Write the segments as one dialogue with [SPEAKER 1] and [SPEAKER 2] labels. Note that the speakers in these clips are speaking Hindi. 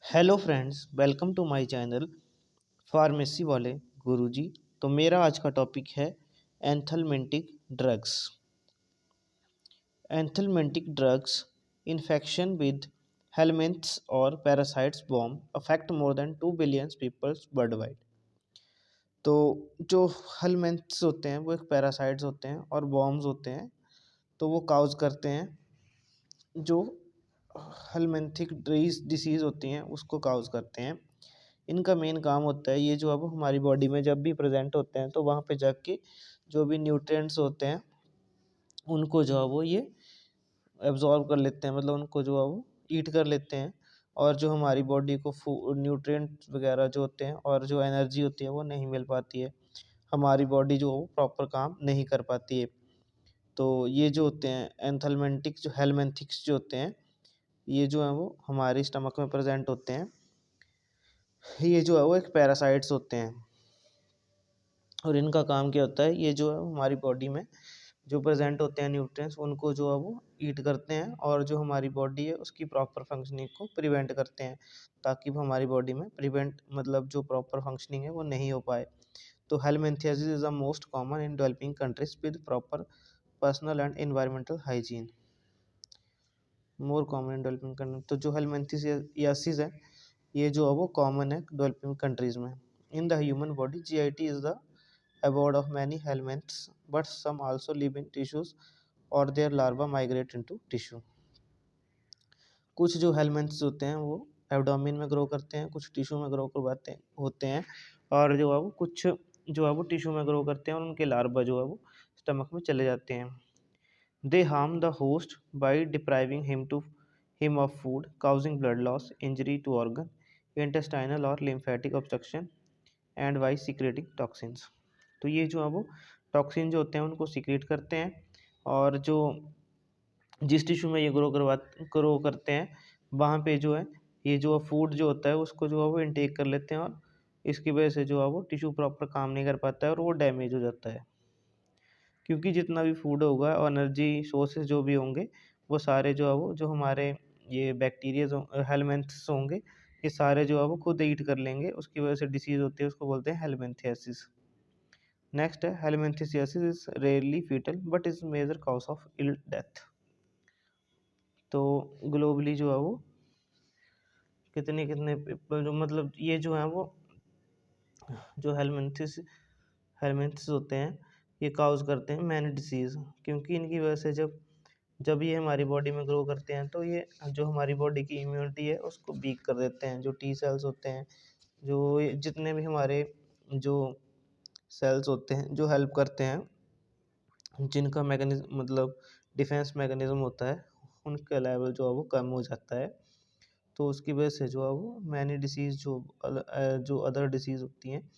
[SPEAKER 1] Hello friends, welcome to my channel pharmacy वाले गुरुजी। तो मेरा आज का टॉपिक है anthelmintic drugs. Anthelmintic drugs infection with helminths और पैरासाइट्स बॉम्ब affect more than 2 billion peoples worldwide. तो जो हेलमिंथ्स होते हैं वो एक पैरासाइट्स होते हैं और बॉम्ब्स होते हैं, तो वो काउज करते हैं जो हेलमिंथिक डिसीज़ होती हैं उसको काउज करते हैं। इनका मेन काम होता है, ये जो अब हमारी बॉडी में जब भी प्रेजेंट होते हैं तो वहाँ पे जाके जो भी न्यूट्रिएंट्स होते हैं उनको जो है वो ये एब्जॉर्ब कर लेते हैं, मतलब उनको जो है वो ईट कर लेते हैं। और जो हमारी बॉडी को न्यूट्रिएंट्स वगैरह जो होते हैं और जो एनर्जी होती है वो नहीं मिल पाती है, हमारी बॉडी जो प्रॉपर काम नहीं कर पाती है। तो ये जो होते हैं एंथलमेंटिक जो हेलमेंथिक्स जो होते हैं, ये जो है वो हमारे स्टमक में प्रेजेंट होते हैं। ये जो है वो एक पैरासाइट्स होते हैं और इनका काम क्या होता है, ये जो है हमारी बॉडी में जो प्रेजेंट होते हैं न्यूट्रिएंट्स उनको जो है वो ईट करते हैं और जो हमारी बॉडी है उसकी प्रॉपर फंक्शनिंग को प्रिवेंट करते हैं, ताकि वो हमारी बॉडी में प्रिवेंट मतलब जो प्रॉपर फंक्शनिंग है वो नहीं हो पाए। तो helminthiasis is the most common in developing countries with proper personal and environmental hygiene. More common in developing country, तो जो हेलमिंथियासिस है ये जो है वो कॉमन है डेवलपिंग कंट्रीज में। In the human body GIT is the abode of many helminths, but some also live in tissues or their larvae migrate into tissue. कुछ जो हेलमिंथ्स होते हैं वो एब्डोमेन में ग्रो करते हैं, कुछ टिश्यू में ग्रो करवाते हैं होते हैं, और जो है वो कुछ जो है वो टिश्यू में ग्रो करते हैं और उनके लार्वा जो है वो स्टमक में चले जाते हैं। They harm the host by depriving him of food, causing blood loss, injury to organ, intestinal और lymphatic obstruction and by secreting toxins. तो ये जो है वो टॉक्सिन जो होते हैं उनको सीक्रेट करते हैं, और जो जिस टिश्यू में ये ग्रो करते हैं वहाँ पे जो है ये जो फूड जो होता है उसको जो है वो इनटेक कर लेते हैं, और इसकी वजह से जो है वो टिश्यू प्रॉपर काम नहीं कर पाता है और वो डैमेज हो जाता है। क्योंकि जितना भी फूड होगा और एनर्जी सोर्सेज जो भी होंगे वो सारे जो है वो जो हमारे ये बैक्टीरिया हेलमिंथ्स होंगे, ये सारे जो है वो खुद ईट कर लेंगे, उसकी वजह से डिसीज होती है, उसको बोलते हैं हेलमिंथियासिस। नेक्स्ट है helminthiasis is rarely fatal but is major cause of ill death. तो ग्लोबली जो है वो कितने कितने people जो मतलब ये जो है वो जो हेलमिंथिस होते हैं ये काउज करते हैं मैनी डिसीज़, क्योंकि इनकी वजह से जब जब ये हमारी बॉडी में ग्रो करते हैं तो ये जो हमारी बॉडी की इम्यूनिटी है उसको वीक कर देते हैं। जो टी सेल्स होते हैं, जो जितने भी हमारे जो सेल्स होते हैं जो हेल्प करते हैं, जिनका मैकेनिज्म मतलब डिफेंस मैकेनिज्म होता है, उनका लेवल जो है वो कम हो जाता है। तो उसकी वजह से जो है वो मैनी डिसीज़ जो अदर डिसीज़ होती हैं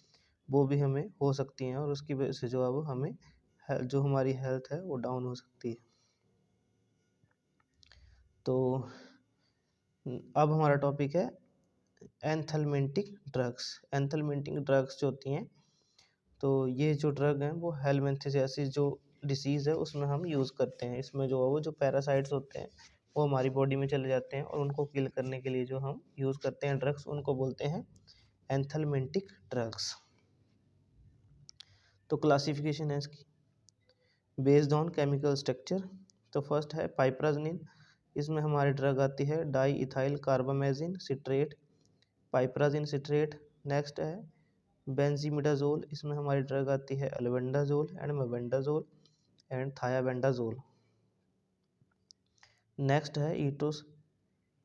[SPEAKER 1] वो भी हमें हो सकती हैं, और उसकी वजह से जो है वो हमें जो हमारी हेल्थ है वो डाउन हो सकती है। तो अब हमारा टॉपिक है एंथलमेंटिक ड्रग्स। एंथलमेंटिक ड्रग्स जो होती हैं, तो ये जो ड्रग हैं वो हेलमिंथियासिस जो डिसीज़ है उसमें हम यूज़ करते हैं। इसमें जो है वो जो पैरासाइट्स होते हैं वो हमारी बॉडी में चले जाते हैं, और उनको किल करने के लिए जो हम यूज़ करते हैं ड्रग्स उनको बोलते हैं एंथलमेंटिक ड्रग्स। तो क्लासिफिकेशन है इसकी बेस्ड ऑन केमिकल स्ट्रक्चर। तो फर्स्ट है पाइपराजनिन, इसमें हमारी ड्रग आती है diethylcarbamazine citrate, piperazine citrate. Next है बेंजीमिडाजोल, इसमें हमारी ड्रग आती है albendazole and mebendazole and thiabendazole. Next है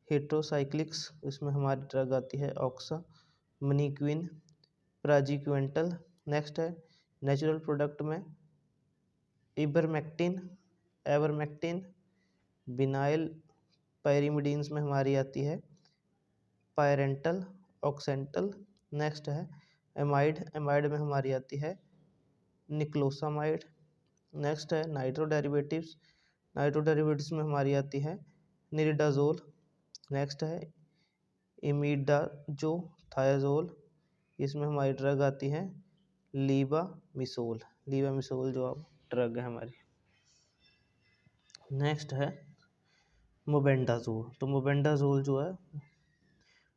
[SPEAKER 1] हेट्रोसाइक्लिक्स, इसमें हमारी ड्रग आती है ऑक्सा मनीक्विन प्राजिक्वेंटल। नेक्स्ट है नेचुरल प्रोडक्ट में इबरमेक्टिन एवरमेक्टिन बिनाइल पैरिमिडीन्स में हमारी आती है पायरेंटल ऑक्सेंटल। नेक्स्ट है एमाइड में हमारी आती है निक्लोसामाइड। नेक्स्ट है नाइट्रो डेरिवेटिव्स में हमारी आती है निरिडाजोल। नेक्स्ट है इमिडाजो थायाजोल, इसमें हमारी ड्रग आती है लीबामिसोल जो अब ड्रग है हमारी। नेक्स्ट है मोबेंडाजोल, तो मोबेंडाजोल जो है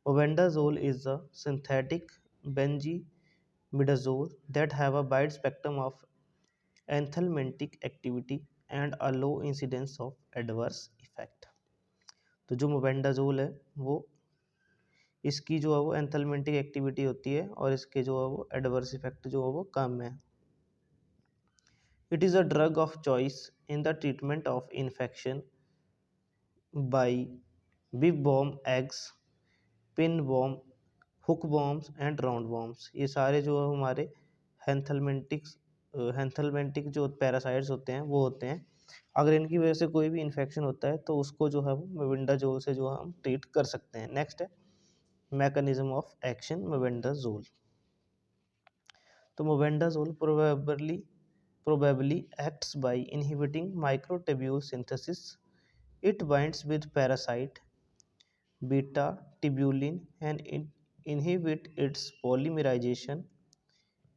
[SPEAKER 1] Mebendazole is a synthetic benzimidazole that have a wide spectrum of anthelmintic activity and a low incidence of adverse effect. तो जो मोबेंडाजोल है वो इसकी जो है वो एंथलमेंटिक एक्टिविटी होती है और इसके जो है वो एडवर्स इफेक्ट जो है वो कम है। It is a drug of choice in the treatment of infection by big worm eggs, pin worm, hook worms and round worms. ये सारे जो है हमारे हैंथलमेंटिक जो पैरासाइट्स होते हैं वो होते हैं। अगर इनकी वजह से कोई भी इन्फेक्शन होता है तो उसको जो है वो मेबेंडाजोल से जो है हम ट्रीट कर सकते हैं। नेक्स्ट है मैकेनिज्म ऑफ एक्शन मेबेंडाजोल। तो mebendazole probably acts by inhibiting microtubule synthesis. It binds with parasite beta tubulin and inhibit its polymerization.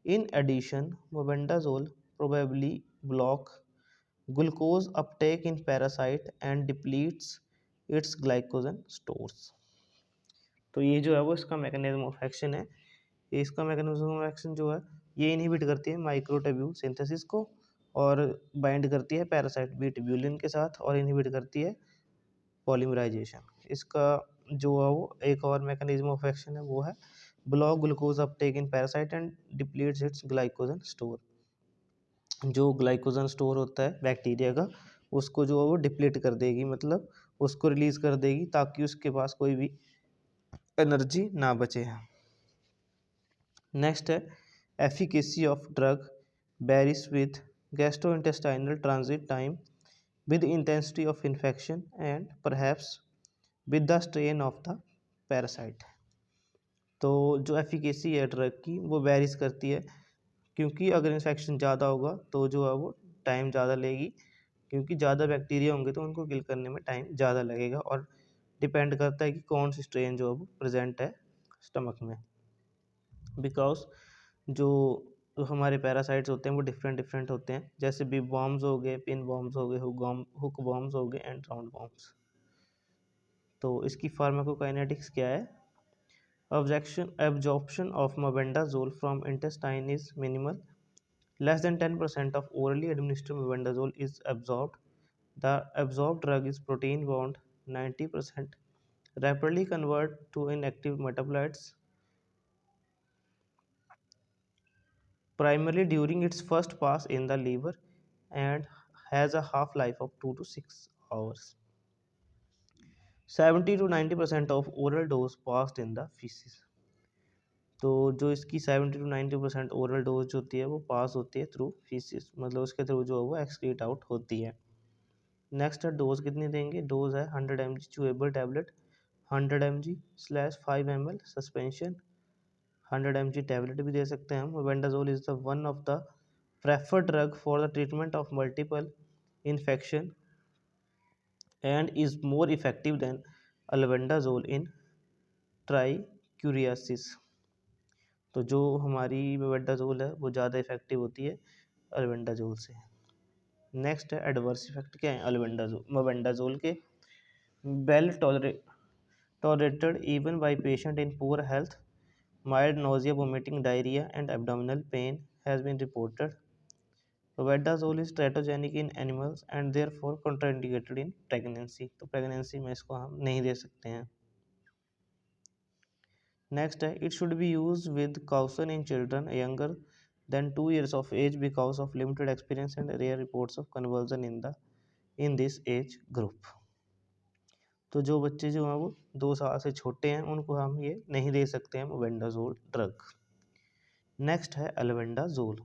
[SPEAKER 1] In addition, mebendazole probably block glucose uptake in parasite and depletes its glycogen stores। तो ये जो है वो इसका मैकेनिज्म ऑफ एक्शन है। ये इसका मैकेनिज्म ऑफ एक्शन जो है ये इनहिबिट करती है माइक्रोट्यूब्यूल सिंथेसिस को और बाइंड करती है पैरासाइट बी ट्यूब्यूलिन के साथ और इनहिबिट करती है पॉलीमराइजेशन। इसका जो है वो एक और मैकेनिज्म ऑफ एक्शन है वो है block glucose uptake in parasite and depletes its glycogen store. जो ग्लाइकोजन स्टोर होता है बैक्टीरिया का उसको जो है वो डिप्लीट कर देगी, मतलब उसको रिलीज कर देगी ताकि उसके पास कोई भी एनर्जी ना बचे। नेक्स्ट है efficacy of drug varies with gastrointestinal transit time with intensity of infection and perhaps with the strain of the parasite। तो जो एफिकेसी है ड्रग की वो वेरीज करती है क्योंकि अगर इन्फेक्शन ज़्यादा होगा तो जो है वो टाइम ज़्यादा लेगी, क्योंकि ज़्यादा बैक्टीरिया होंगे तो उनको किल करने में टाइम ज़्यादा लगेगा और डिपेंड करता है कि कौन सी स्ट्रेन जो है वो प्रेजेंट है स्टमक में। बिकॉज जो हमारे पैरासाइट्स होते हैं वो डिफरेंट डिफरेंट होते हैं, जैसे बिग बॉम्ब्स हो गए, पिन बॉम्ब्स हो गए, हुक बॉम्ब्स हो गए एंड राउंड बॉम्ब्स। तो इसकी फार्माकोकाइनेटिक्स क्या है? Absorption of mebendazole from intestine is minimal. Less than 10% of orally administered mebendazole is absorbed. The absorbed drug is protein bound 90%, rapidly convert to inactive metabolites primarily during its first pass in the liver and has a half-life of 2 to 6 hours. 70 to 90% of oral dose passed in the feces। तो जो इसकी 70 टू 90% ओरल डोज जो होती है वो पास होती है थ्रू फीसिस, मतलब उसके थ्रू जो है वो एक्सक्रीट आउट होती है। नेक्स्ट है डोज कितनी देंगे? डोज है 100 mg chewable tablet, 100 mg/5 ml suspension, 100 mg tablet भी दे सकते हैं हम। Mebendazole is the one of the preferred drug for the treatment of multiple infection and is more effective than albendazole in trichuriasis. तो जो हमारी मेबेंडाजोल है वो ज़्यादा इफेक्टिव होती है अल्बेंडाजोल से। नेक्स्ट है एडवर्स इफेक्ट क्या है मेबेंडाजोल के? Well tolerated even by patient in poor health, mild nausea, vomiting, diarrhoea and abdominal pain has been reported. Mebendazole is teratogenic in animals and therefore contraindicated in pregnancy. तो प्रेगनेंसी में इसको हम नहीं दे सकते हैं। नेक्स्ट है it should be use with caution in children younger than 2 years of age because of limited experience and rare reports of conversion in this age group। तो जो बच्चे जो हैं वो 2 साल से छोटे हैं उनको हम ये नहीं दे सकते हैं मेबेंडाजोल ड्रग। नेक्स्ट है albendazole.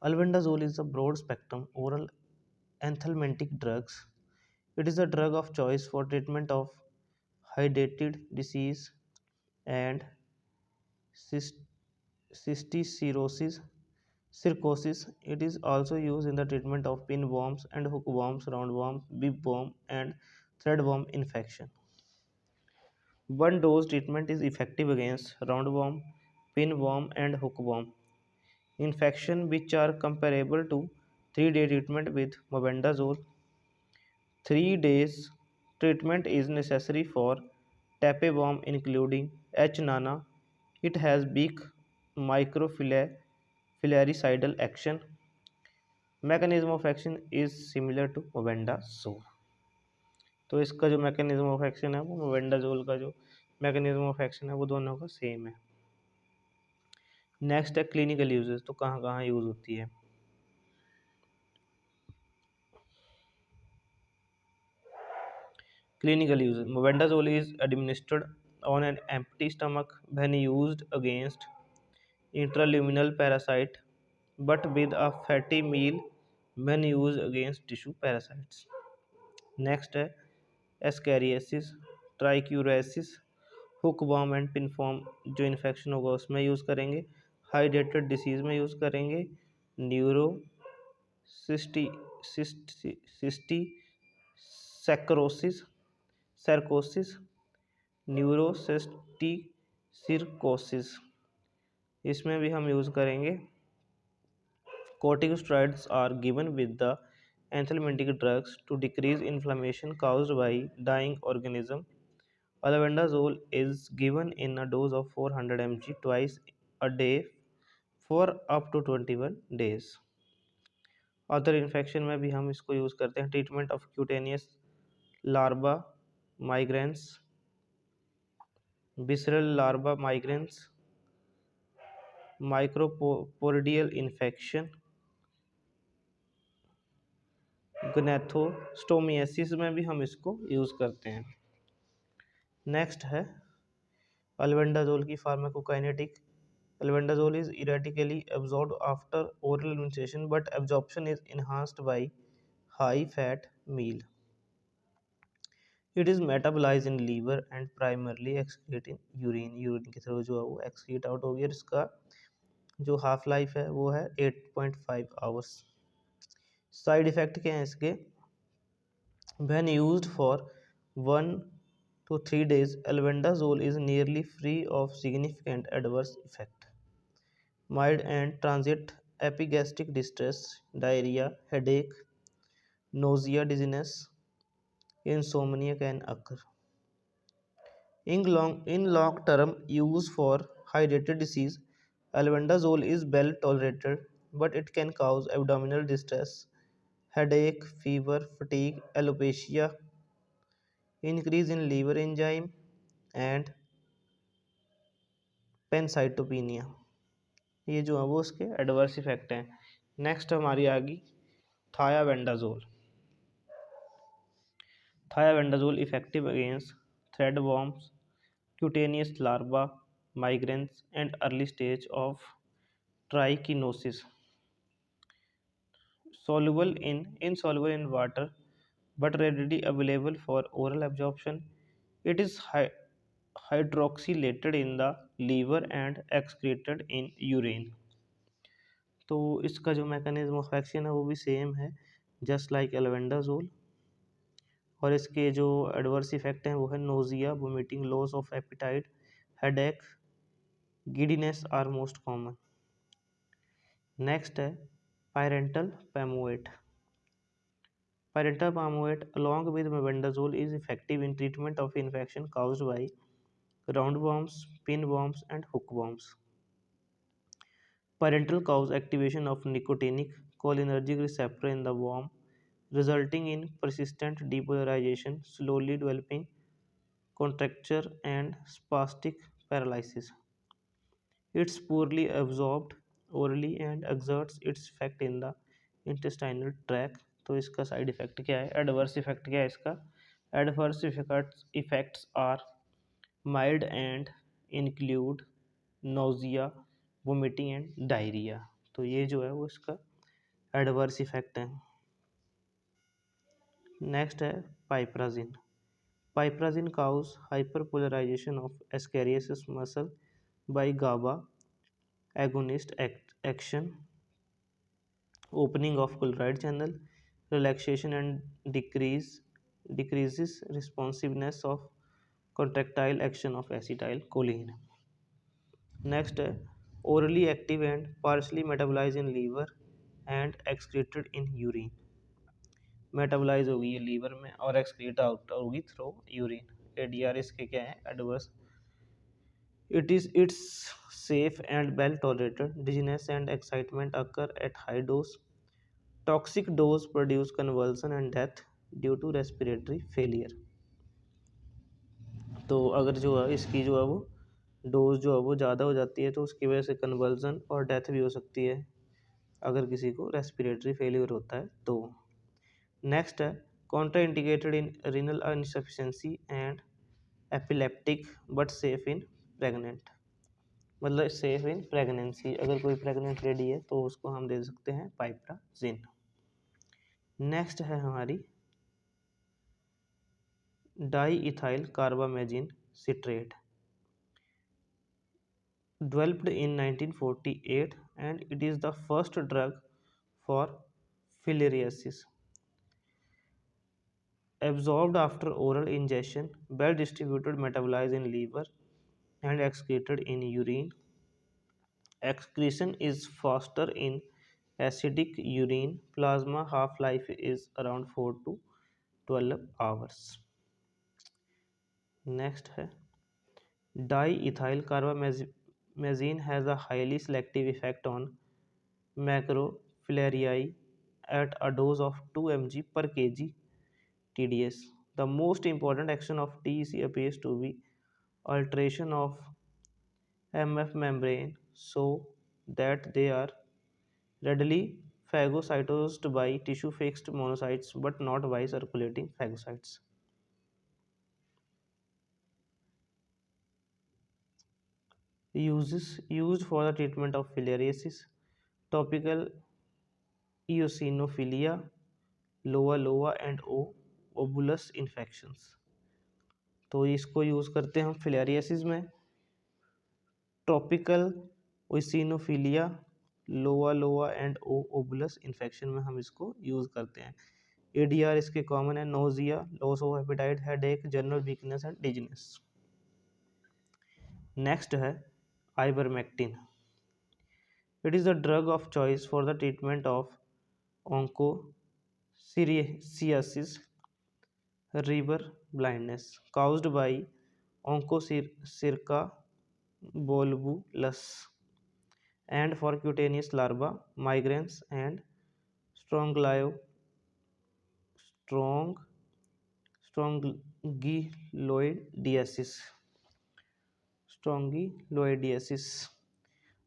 [SPEAKER 1] Albendazole is a broad spectrum oral anthelmintic drugs. It is a drug of choice for treatment of hydrated disease and cysticercosis. It is also used in the treatment of pinworms and hookworms, roundworm, bigworm, and threadworm infection. One dose treatment is effective against roundworm, pinworm, and hookworm infection, which are comparable to 3-day treatment with mebendazole. 3 days treatment is necessary for tapeworm including H. nana. It has weak microfilaricidal action. Mechanism of action is similar to mebendazole. तो इसका जो मैकेनिज्म ऑफ एक्शन है वो मेबेंडाजोल का जो मैकेनिज्म ऑफ एक्शन है वो दोनों का सेम है। नेक्स्ट है क्लिनिकल यूजेस, तो कहाँ कहाँ यूज होती है। Clinical use. Mebendazole is administered on an empty stomach when used against intraluminal parasite, but with a fatty meal when used against tissue parasites. Next है एस्कैरियासिस, ट्राइक्यूरासिस, हुकवर्म एंड पिनफॉर्म जो इन्फेक्शन होगा उसमें यूज़ करेंगे। हाइड्रेटेड डिसीज़ में यूज़ करेंगे। न्यूरो सिस्टी सिस्टी सैक्रोसिस सैरकोसिस, न्यूरोसिस्टिसिरकोसिस इसमें भी हम यूज़ करेंगे। Corticosteroids are given with the anthelmintic drugs to decrease inflammation caused by dying organism. Albendazole is given in a dose of 400 mg twice a day for up to 21 days. Other infection में भी हम इसको यूज़ करते हैं। Treatment of cutaneous larva migrans, visceral larva migrans, microporidial infection, ग्नेथोस्टोमियासिस में भी हम इसको यूज़ करते हैं। नेक्स्ट है अल्बेंडाजोल की pharmacokinetic. Albendazole is erratically absorbed after oral administration but absorption is enhanced by high fat meal. It is metabolize in liver and primarily excrete in urine. Urine के थ्रू जो है वो एक्सक्रीट आउट हो गया। इसका जो हाफ लाइफ है वो है 8.5 आवर्स। साइड इफ़ेक्ट क्या है इसके। When used for 1 to 3 days, albendazole is nearly free of significant adverse effect. Mild and transient epigastric distress, diarrhea, headache, nausea, dizziness, insomnia can occur. In long-term use for hydrated disease, albendazole is well tolerated, but it can cause abdominal distress, headache, fever, fatigue, alopecia, increase in liver enzyme, and pancytopenia। ये जो है वो उसके एडवर्स इफेक्ट हैं। नेक्स्ट हमारी आ गई thiabendazole. Thiabendazole effective against thread worms, cutaneous larva, migrans and early stage of trichinosis. Insoluble in water but readily available for oral absorption. It is hydroxylated in the liver and excreted in urine. तो इसका जो मैकेनिज्म ऑफ एक्शन है वो भी सेम है जस्ट लाइक एल्बेंडाजोल। और इसके जो एडवर्स इफेक्ट हैं वो है nausea, vomiting, loss of appetite, headache, giddiness are most common. Next है pyrantel पैमोएट। Parental palmate along with mebendazole is effective in treatment of infection caused by roundworms, pinworms, and hookworms. Parental cause activation of nicotinic cholinergic receptor in the worm, resulting in persistent depolarization, slowly developing contracture, and spastic paralysis. It's poorly absorbed orally and exerts its effect in the intestinal tract। तो इसका साइड इफेक्ट क्या है, एडवर्स इफेक्ट क्या है इसका। Adverse effects are mild and include nausea, vomiting and diarrhoea. तो ये जो है वो इसका एडवर्स इफेक्ट है। नेक्स्ट है piperazine. Piperazine cause hyperpolarization of ascariasis muscle by GABA agonist action, opening of chloride channel, relaxation and decreases responsiveness of contractile action of acetylcholine. Next है orally active and partially metabolized in liver and excreted in urine। Metabolise होगी ये लीवर में और एक्सक्रीट आउट होगी थ्रू यूरिन। ADR इसके क्या है, adverse, it's safe and well tolerated. Dizziness and excitement occur at high dose. Toxic dose produce convulsion and death due to respiratory failure. तो अगर जो है इसकी जो है वो डोज जो है वो ज़्यादा हो जाती है तो उसकी वजह से कन्वर्जन और डेथ भी हो सकती है अगर किसी को रेस्पिरेटरी फेलियर होता है तो। नेक्स्ट है Contra indicated in renal insufficiency and epileptic but safe in pregnant, मतलब सेफ इन प्रेगनेंसी, अगर कोई प्रेग्नेंट लेडी है तो उसको हम दे सकते हैं पाइप्राजिन। नेक्स्ट है हमारी di ethyl कार्बामेजिन citrate, developed in 1948 and it is the first drug for filariasis. Absorbed after oral ingestion, well distributed, metabolized in liver and excreted in urine. Excretion is faster in acidic urine. Plasma half-life is around 4 to 12 hours. Next है diethyl carbamazine has a highly selective effect on macrophyllariae at a dose of 2 mg per kg TDS. The most important action of TEC appears to be alteration of MF membrane so that they are readily phagocytosed by tissue fixed monocytes but not by circulating phagocytes. Uses used for the treatment of filariasis, topical eosinophilia, loa and ovulus infections. तो इसको यूज़ करते हैं हम फिलेरियासिस में, टॉपिकल ओसिनोफिलिया, लोआ एंड ओबुलस इन्फेक्शन में हम इसको यूज़ करते हैं। एडीआर इसके कॉमन है nausea, loss of appetite, headache, general weakness and dizziness. Next है ivermectin, it is the drug of choice for the treatment of onchocerciasis, river blindness caused by Onchocerca volvulus, and for cutaneous larva, migraines and strongyloidiasis.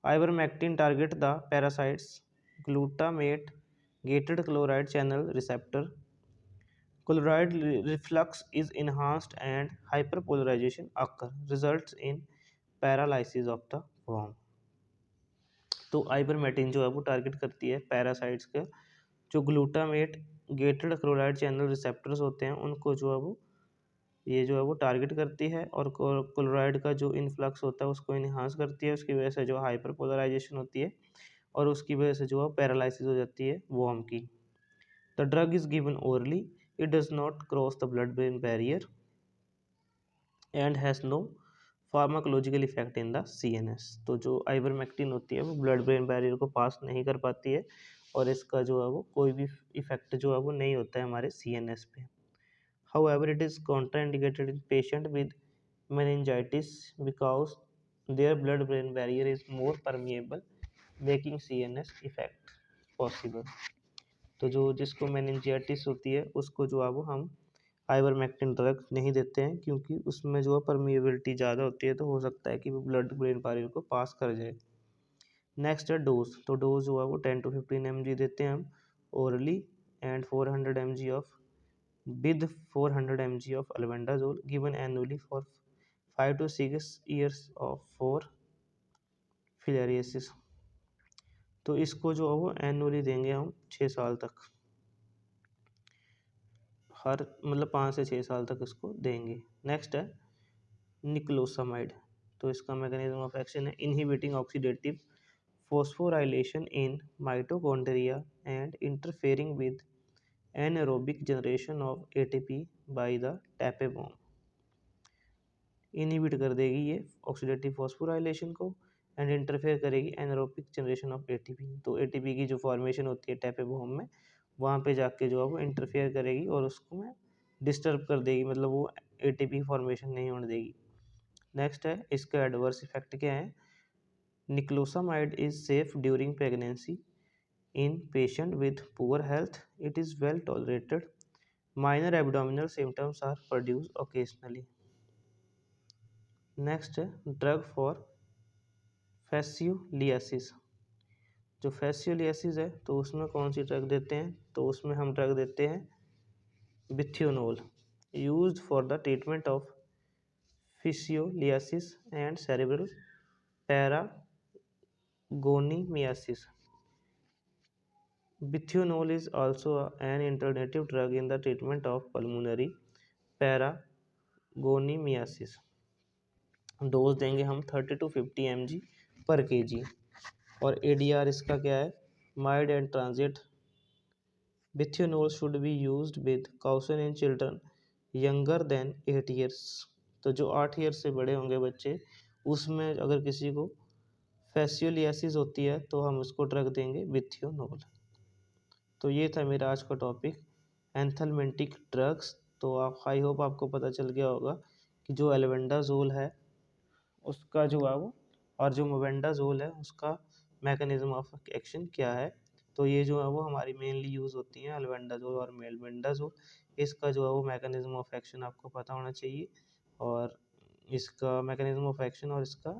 [SPEAKER 1] Ivermectin target the parasites glutamate gated chloride channel receptor. Chloride reflux is enhanced and hyperpolarization occur, results in paralysis of the worm. तो आइबरमेक्टिन जो है वो टारगेट करती है पैरासाइट्स का, जो glutamate gated chloride channel receptors होते हैं उनको जो है वो ये जो है वो टारगेट करती है, और क्लोराइड का जो इन्फ्लक्स होता है उसको इन्हांस करती है, उसकी वजह से जो हाइपर पोलराइजेशन होती है और उसकी वजह से जो है पैरालिसिस हो जाती है वर्म की। The drug is given orally, it does not cross the blood brain barrier and has no pharmacological effect in the CNS। तो जो आइवरमेक्टिन होती है वो ब्लड ब्रेन बैरियर को पास नहीं कर पाती है और इसका जो है वो कोई भी इफेक्ट जो है वो नहीं होता है हमारे CNS पे। However, it is contraindicated in patient with meningitis because their blood-brain barrier is more permeable, making CNS effect possible. तो जो जिसको meningitis होती है उसको जो है वो हम आइवरमेक्टिन ड्रग नहीं देते हैं क्योंकि उसमें जो है परमिएबिलिटी ज़्यादा होती है, तो हो सकता है कि वो ब्लड ब्रेन बैरियर को पास कर जाए। नेक्स्ट है डोज, तो डोज जो है वो 10 to 15 mg देते हैं हम orally and 400 mg of with 400 mg of albendazole given annually for 5 to 6 years of for filariasis। तो इसको जो है वो एनुअली देंगे हम 6 साल तक, हर मतलब 5 से 6 साल तक इसको देंगे। नेक्स्ट है निक्लोसामाइड, तो इसका मैकेनिज्म ऑफ एक्शन है inhibiting oxidative phosphorylation in mitochondria and interfering with anaerobic generation of ATP by the tapeworm। Inhibit कर देगी ये ऑक्सीडेटिव फॉस्फोराइलेशन को एंड इंटरफेयर करेगी एनारोबिक जनरेशन ऑफ ATP। तो ATP की जो फॉर्मेशन होती है टैपेवर्म में वहाँ पे जाके जो है वो इंटरफेयर करेगी और उसको में डिस्टर्ब कर देगी, मतलब वो एटीपी फॉर्मेशन नहीं होने देगी। नेक्स्ट है इसका एडवर्स इफेक्ट क्या है। Niclosamide is safe during pregnancy in patient with poor health, it is well tolerated, minor abdominal symptoms are produce occasionally. Next है ड्रग फॉर फैसियोलियासिस। जो फैसियोलियासिस है तो उसमें कौन सी ड्रग देते हैं, तो उसमें हम ड्रग देते हैं bithionol, used for the treatment of fascioliasis and cerebral paragonimiasis. Bithionol is also an alternative drug in the treatment of pulmonary paragonimiasis। Dose देंगे हम 30 to 50 mg पर kg। और ADR इसका क्या है, mild and transit. Bithionol should be used with caution in children younger than 8 years. तो जो 8 ईयर से बड़े होंगे बच्चे, उसमें अगर किसी को फैसियोलियासिस होती है तो हम उसको ड्रग देंगे बिथ्योनोल। तो ये था मेरा आज का टॉपिक एंथलमेंटिक ड्रग्स। तो आप आई होप आपको पता चल गया होगा कि जो एल्बेंडाजोल है उसका जो है वो, और जो मोबेंडाजोल है उसका मैकेनिज्म ऑफ एक्शन क्या है। तो ये जो है वो हमारी मेनली यूज़ होती हैं एल्बेंडाजोल और मेलबेंडाजोल। इसका जो है वो मैकेनिज्म ऑफ एक्शन आपको पता होना चाहिए, और इसका मैकेनिज्म ऑफ एक्शन और इसका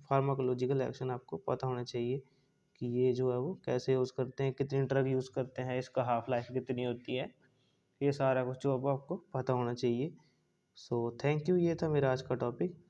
[SPEAKER 1] फार्माकोलॉजिकल एक्शन आपको पता होना चाहिए कि ये जो है वो कैसे यूज़ करते हैं, कितनी ड्रग यूज़ करते हैं, इसका हाफ लाइफ कितनी होती है, ये सारा कुछ जो आपको पता होना चाहिए। सो थैंक यू, ये था मेरा आज का टॉपिक।